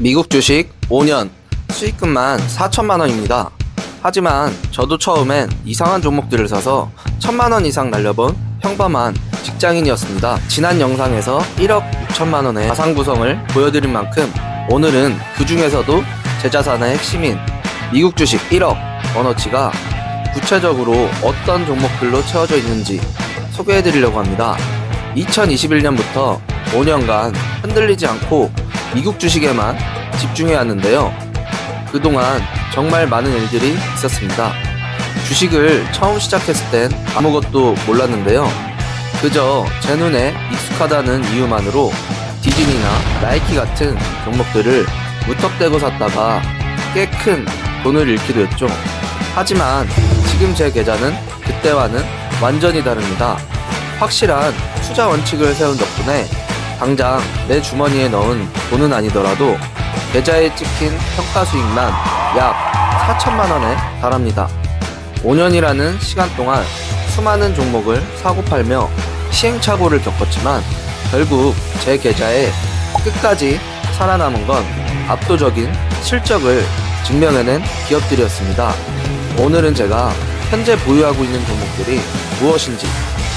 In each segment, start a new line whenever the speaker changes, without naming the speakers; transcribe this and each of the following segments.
미국 주식 5년 수익금만 4천만원입니다. 하지만 저도 처음엔 이상한 종목들을 사서 1,000만원 이상 날려본 평범한 직장인이었습니다. 지난 영상에서 1억 6천만원의 자산 구성을 보여드린 만큼 오늘은 그 중에서도 제 자산의 핵심인 미국 주식 1억 원어치가 구체적으로 어떤 종목들로 채워져 있는지 소개해드리려고 합니다. 2021년부터 5년간 흔들리지 않고 미국 주식에만 집중해왔는데요. 그동안 정말 많은 일들이 있었습니다. 주식을 처음 시작했을 땐 아무것도 몰랐는데요. 그저 제 눈에 익숙하다는 이유만으로 디즈니나 나이키 같은 종목들을 무턱대고 샀다가 꽤 큰 돈을 잃기도 했죠. 하지만 지금 제 계좌는 그때와는 완전히 다릅니다. 확실한 투자 원칙을 세운 덕분에 당장 내 주머니에 넣은 돈은 아니더라도 계좌에 찍힌 평가 수익만 약 4천만원에 달합니다. 5년이라는 시간 동안 수많은 종목을 사고 팔며 시행착오를 겪었지만 결국 제 계좌에 끝까지 살아남은 건 압도적인 실적을 증명해낸 기업들이었습니다. 오늘은 제가 현재 보유하고 있는 종목들이 무엇인지,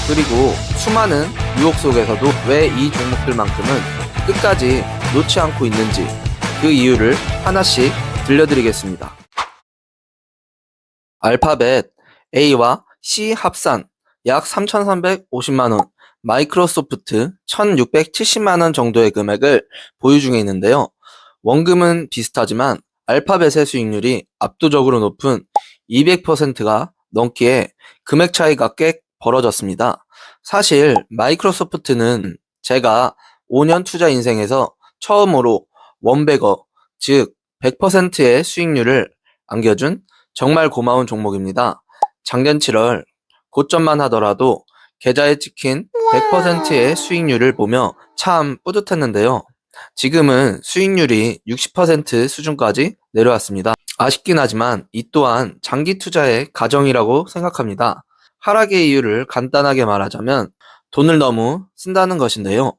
그리고 수많은 유혹 속에서도 왜 이 종목들만큼은 끝까지 놓지 않고 있는지 그 이유를 하나씩 들려드리겠습니다. 알파벳 A와 C 합산 약 3,350만원, 마이크로소프트 1,670만원 정도의 금액을 보유 중에 있는데요. 원금은 비슷하지만 알파벳의 수익률이 압도적으로 높은 200%가 넘기에 금액 차이가 꽤 벌어졌습니다. 사실 마이크로소프트는 제가 5년 투자 인생에서 처음으로 원백어, 즉 100%의 수익률을 안겨준 정말 고마운 종목입니다. 작년 7월 고점만 하더라도 계좌에 찍힌 100%의 수익률을 보며 참 뿌듯했는데요. 지금은 수익률이 60% 수준까지 내려왔습니다. 아쉽긴 하지만 이 또한 장기 투자의 과정이라고 생각합니다. 하락의 이유를 간단하게 말하자면 돈을 너무 쓴다는 것인데요.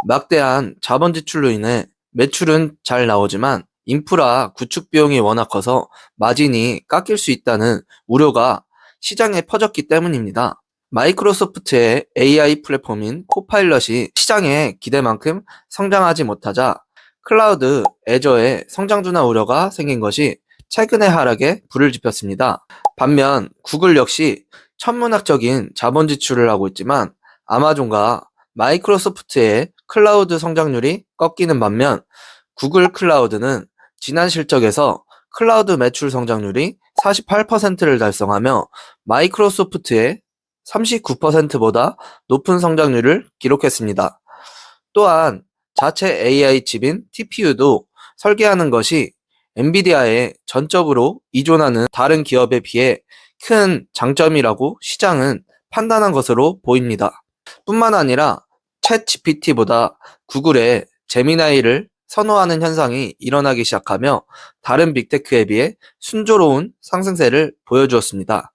막대한 자본 지출로 인해 매출은 잘 나오지만 인프라 구축 비용이 워낙 커서 마진이 깎일 수 있다는 우려가 시장에 퍼졌기 때문입니다. 마이크로소프트의 AI 플랫폼인 코파일럿이 시장의 기대만큼 성장하지 못하자 클라우드 애저의 성장둔화 우려가 생긴 것이 최근의 하락에 불을 지폈습니다. 반면 구글 역시 천문학적인 자본 지출을 하고 있지만 아마존과 마이크로소프트의 클라우드 성장률이 꺾이는 반면 구글 클라우드는 지난 실적에서 클라우드 매출 성장률이 48%를 달성하며 마이크로소프트의 39%보다 높은 성장률을 기록했습니다. 또한 자체 AI 칩인 TPU도 설계하는 것이 엔비디아에 전적으로 의존하는 다른 기업에 비해 큰 장점이라고 시장은 판단한 것으로 보입니다. 뿐만 아니라 챗 GPT보다 구글의 제미나이를 선호하는 현상이 일어나기 시작하며 다른 빅테크에 비해 순조로운 상승세를 보여주었습니다.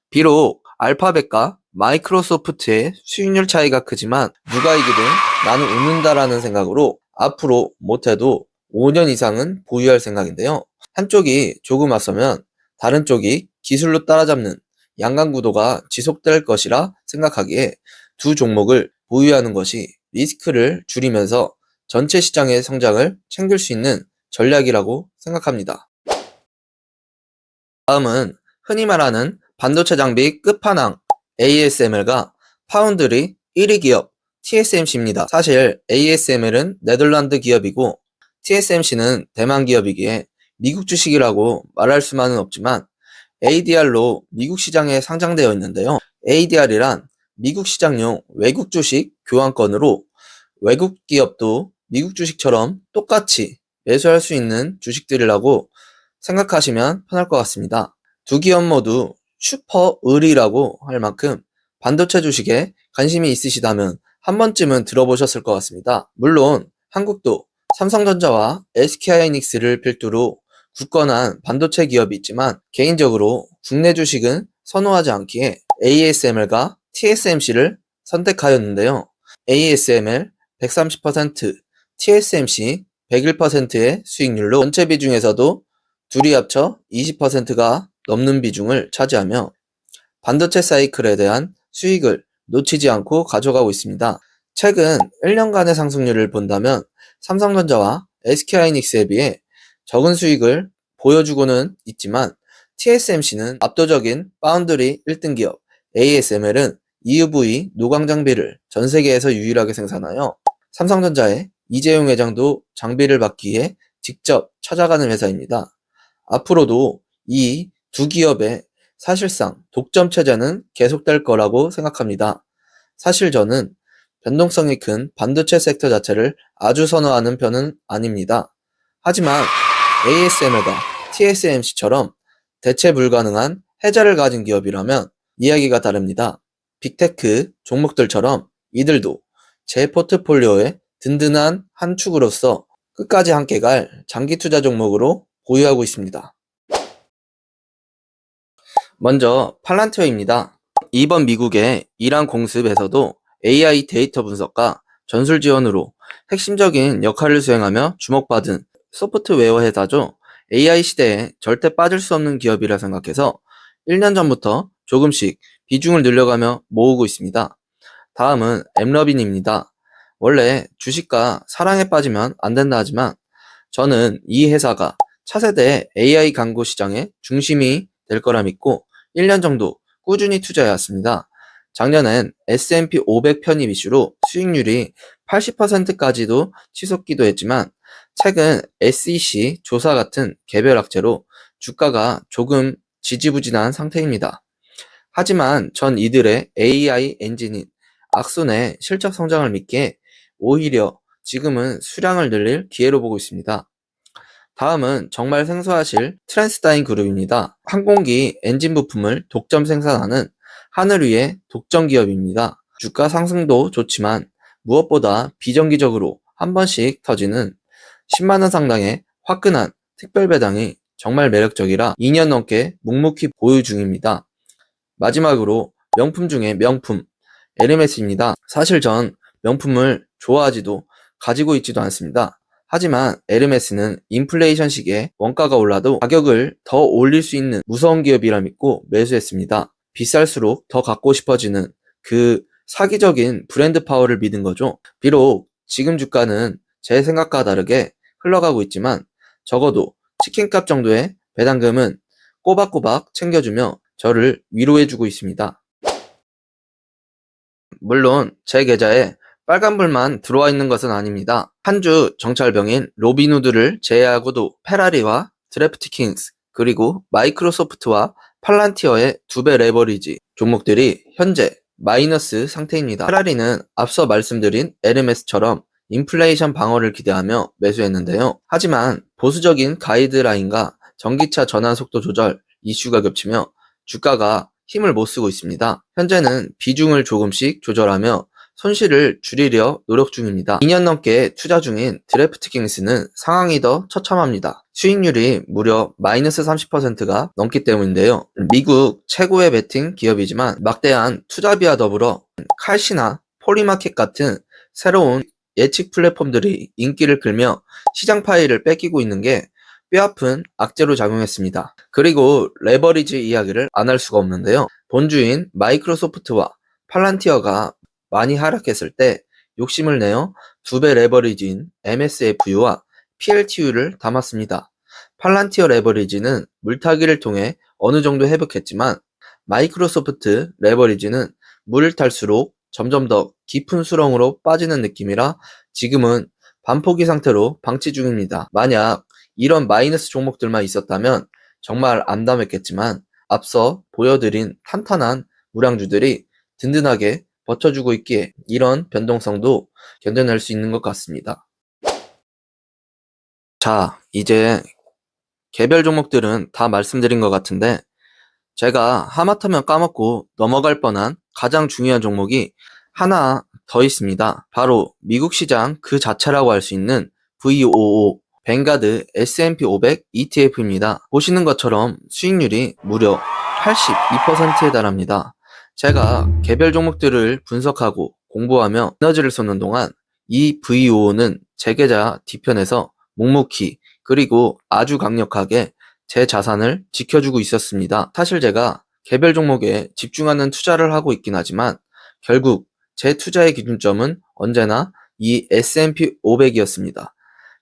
비록 알파벳과 마이크로소프트의 수익률 차이가 크지만 누가 이기든 나는 웃는다라는 생각으로 앞으로 못해도 5년 이상은 보유할 생각인데요. 한쪽이 조금 앞서면 다른 쪽이 기술로 따라잡는 양강구도가 지속될 것이라 생각하기에 두 종목을 보유하는 것이 리스크를 줄이면서 전체 시장의 성장을 챙길 수 있는 전략이라고 생각합니다. 다음은 흔히 말하는 반도체 장비 끝판왕 ASML과 파운드리 1위 기업 TSMC입니다. 사실 ASML은 네덜란드 기업이고 TSMC는 대만 기업이기에 미국 주식이라고 말할 수만은 없지만 ADR로 미국 시장에 상장되어 있는데요. ADR이란 미국 시장용 외국 주식 교환권으로 외국 기업도 미국 주식처럼 똑같이 매수할 수 있는 주식들이라고 생각하시면 편할 것 같습니다. 두 기업 모두 슈퍼 을이라고 할 만큼 반도체 주식에 관심이 있으시다면 한 번쯤은 들어보셨을 것 같습니다. 물론 한국도 삼성전자와 SK하이닉스를 필두로 굳건한 반도체 기업이 있지만 개인적으로 국내 주식은 선호하지 않기에 ASML과 TSMC를 선택하였는데요. ASML 130%, TSMC 101%의 수익률로 전체 비중에서도 둘이 합쳐 20%가 넘는 비중을 차지하며 반도체 사이클에 대한 수익을 놓치지 않고 가져가고 있습니다. 최근 1년간의 상승률을 본다면 삼성전자와 SK하이닉스에 비해 적은 수익을 보여주고는 있지만 TSMC는 압도적인 파운드리 1등 기업 ASML은 EUV 노광 장비를 전 세계에서 유일하게 생산하여 삼성전자의 이재용 회장도 장비를 받기 위해 직접 찾아가는 회사입니다. 앞으로도 이 두 기업의 사실상 독점 체제는 계속될 거라고 생각합니다. 사실 저는 변동성이 큰 반도체 섹터 자체를 아주 선호하는 편은 아닙니다. 하지만 ASML과 TSMC처럼 대체 불가능한 해자를 가진 기업이라면 이야기가 다릅니다. 빅테크 종목들처럼 이들도 제 포트폴리오의 든든한 한 축으로서 끝까지 함께 갈 장기 투자 종목으로 보유하고 있습니다. 먼저 팔란티어입니다. 이번 미국의 이란 공습에서도 AI 데이터 분석과 전술 지원으로 핵심적인 역할을 수행하며 주목받은 소프트웨어 회사죠. AI 시대에 절대 빠질 수 없는 기업이라 생각해서 1년 전부터 조금씩 비중을 늘려가며 모으고 있습니다. 다음은 엠러빈입니다. 원래 주식과 사랑에 빠지면 안 된다 하지만 저는 이 회사가 차세대 AI 광고 시장의 중심이 될 거라 믿고 1년 정도 꾸준히 투자해왔습니다. 작년엔 S&P 500 편입 이슈로 수익률이 80%까지도 치솟기도 했지만 최근 SEC 조사 같은 개별 악재로 주가가 조금 지지부진한 상태입니다. 하지만 전 이들의 AI 엔진인 악손의 실적 성장을 믿기에 오히려 지금은 수량을 늘릴 기회로 보고 있습니다. 다음은 정말 생소하실 트랜스다인 그룹입니다. 항공기 엔진 부품을 독점 생산하는 하늘 위의 독점 기업입니다. 주가 상승도 좋지만 무엇보다 비정기적으로 한 번씩 터지는 10만원 상당의 화끈한 특별 배당이 정말 매력적이라 2년 넘게 묵묵히 보유 중입니다. 마지막으로 명품 중에 명품 에르메스입니다. 사실 전 명품을 좋아하지도 가지고 있지도 않습니다. 하지만 에르메스는 인플레이션 시기에 원가가 올라도 가격을 더 올릴 수 있는 무서운 기업이라 믿고 매수했습니다. 비쌀수록 더 갖고 싶어지는 그 사기적인 브랜드 파워를 믿은 거죠. 비록 지금 주가는 제 생각과 다르게 흘러가고 있지만 적어도 치킨값 정도의 배당금은 꼬박꼬박 챙겨주며 저를 위로해주고 있습니다. 물론 제 계좌에 빨간불만 들어와 있는 것은 아닙니다. 한 주 정찰병인 로빈후드를 제외하고도 페라리와 드래프트킹스 그리고 마이크로소프트와 팔란티어의 2배 레버리지 종목들이 현재 마이너스 상태입니다. 페라리는 앞서 말씀드린 에르메스처럼 인플레이션 방어를 기대하며 매수했는데요. 하지만 보수적인 가이드라인과 전기차 전환 속도 조절 이슈가 겹치며 주가가 힘을 못 쓰고 있습니다. 현재는 비중을 조금씩 조절하며 손실을 줄이려 노력 중입니다. 2년 넘게 투자 중인 드래프트킹스는 상황이 더 처참합니다. 수익률이 무려 마이너스 30%가 넘기 때문인데요. 미국 최고의 베팅 기업이지만 막대한 투자비와 더불어 칼시나 포리마켓 같은 새로운 예측 플랫폼들이 인기를 끌며 시장 파일을 뺏기고 있는 게 뼈아픈 악재로 작용했습니다. 그리고 레버리지 이야기를 안 할 수가 없는데요. 본주인 마이크로소프트와 팔란티어가 많이 하락했을 때 욕심을 내어 2배 레버리지인 MSFU와 PLTU를 담았습니다. 팔란티어 레버리지는 물타기를 통해 어느 정도 회복했지만 마이크로소프트 레버리지는 물을 탈수록 점점 더 깊은 수렁으로 빠지는 느낌이라 지금은 반포기 상태로 방치 중입니다. 만약 이런 마이너스 종목들만 있었다면 정말 암담했겠지만 앞서 보여드린 탄탄한 우량주들이 든든하게 버텨주고 있기에 이런 변동성도 견뎌낼 수 있는 것 같습니다. 자, 이제 개별 종목들은 다 말씀드린 것 같은데 제가 하마터면 까먹고 넘어갈 뻔한 가장 중요한 종목이 하나 더 있습니다. 바로 미국 시장 그 자체라고 할 수 있는 VOO 뱅가드 S&P 500 ETF입니다. 보시는 것처럼 수익률이 무려 82%에 달합니다. 제가 개별 종목들을 분석하고 공부하며 에너지를 쏟는 동안 이 VOO는 제 계좌 뒤편에서 묵묵히 그리고 아주 강력하게 제 자산을 지켜주고 있었습니다. 사실 제가 개별 종목에 집중하는 투자를 하고 있긴 하지만 결국 제 투자의 기준점은 언제나 이 S&P 500이었습니다.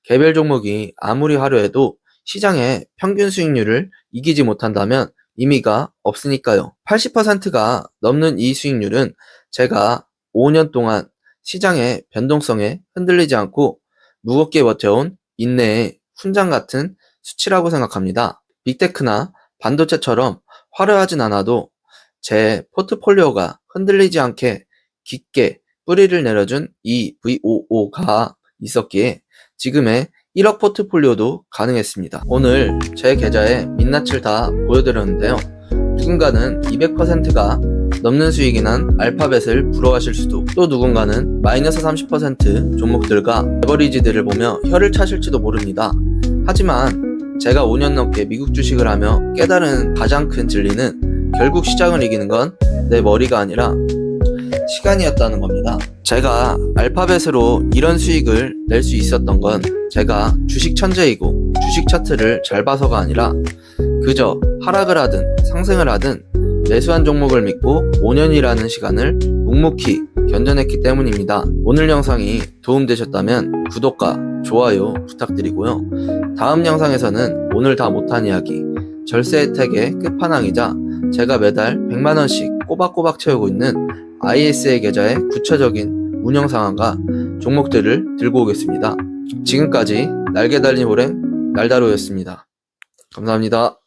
개별 종목이 아무리 화려해도 시장의 평균 수익률을 이기지 못한다면 의미가 없으니까요. 80%가 넘는 이 수익률은 제가 5년 동안 시장의 변동성에 흔들리지 않고 무겁게 버텨온 인내의 훈장 같은 수치라고 생각합니다. 빅테크나 반도체처럼 화려하진 않아도 제 포트폴리오가 흔들리지 않게 깊게 뿌리를 내려준 이 VOO가 있었기에 지금의 1억 포트폴리오도 가능했습니다. 오늘 제 계좌의 민낯을 다 보여드렸는데요. 누군가는 200%가 넘는 수익이 난 알파벳을 부러워하실 수도, 또 누군가는 마이너스 30% 종목들과 레버리지들을 보며 혀를 차실지도 모릅니다. 하지만 제가 5년 넘게 미국 주식을 하며 깨달은 가장 큰 진리는 결국 시장을 이기는 건 내 머리가 아니라 시간이었다는 겁니다. 제가 알파벳으로 이런 수익을 낼 수 있었던 건 제가 주식 천재이고 주식 차트를 잘 봐서가 아니라 그저 하락을 하든 상승을 하든 매수한 종목을 믿고 5년이라는 시간을 묵묵히 견뎌냈기 때문입니다. 오늘 영상이 도움되셨다면 구독과 좋아요 부탁드리고요. 다음 영상에서는 오늘 다 못한 이야기, 절세 혜택의 끝판왕이자 제가 매달 100만원씩 꼬박꼬박 채우고 있는 ISA 계좌의 구체적인 운영 상황과 종목들을 들고 오겠습니다. 지금까지 날개 달린 호랭 날다로였습니다. 감사합니다.